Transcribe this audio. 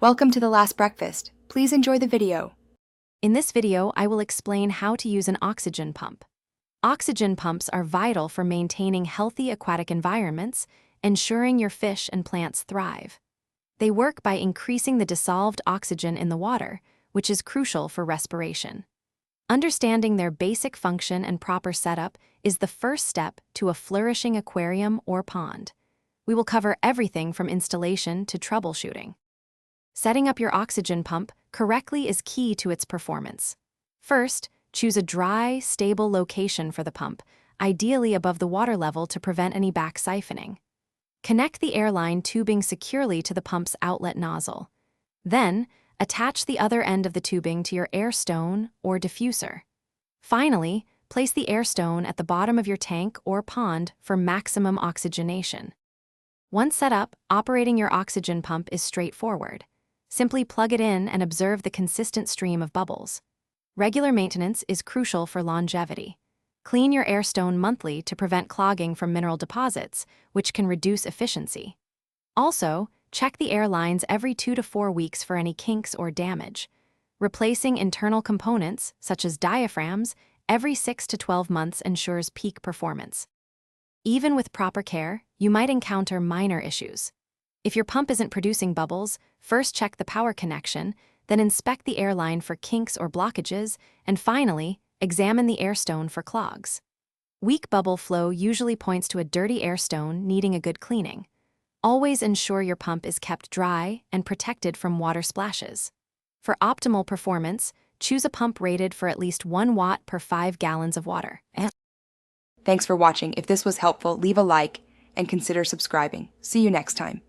Welcome to the last breakfast. Please enjoy the video. In this video, I will explain how to use an oxygen pump. Oxygen pumps are vital for maintaining healthy aquatic environments, ensuring your fish and plants thrive. They work by increasing the dissolved oxygen in the water, which is crucial for respiration. Understanding their basic function and proper setup is the first step to a flourishing aquarium or pond. We will cover everything from installation to troubleshooting. Setting up your oxygen pump correctly is key to its performance. First, choose a dry, stable location for the pump, ideally above the water level to prevent any back siphoning. Connect the airline tubing securely to the pump's outlet nozzle. Then, attach the other end of the tubing to your air stone or diffuser. Finally, place the air stone at the bottom of your tank or pond for maximum oxygenation. Once set up, operating your oxygen pump is straightforward. Simply plug it in and observe the consistent stream of bubbles. Regular maintenance is crucial for longevity. Clean your air stone monthly to prevent clogging from mineral deposits, which can reduce efficiency. Also, check the air lines every 2 to 4 weeks for any kinks or damage. Replacing internal components, such as diaphragms, every 6 to 12 months ensures peak performance. Even with proper care, you might encounter minor issues. If your pump isn't producing bubbles, first check the power connection, then inspect the air line for kinks or blockages, and finally, examine the air stone for clogs. Weak bubble flow usually points to a dirty air stone needing a good cleaning. Always ensure your pump is kept dry and protected from water splashes. For optimal performance, choose a pump rated for at least 1 watt per 5 gallons of water. Thanks for watching. If this was helpful, leave a like and consider subscribing. See you next time.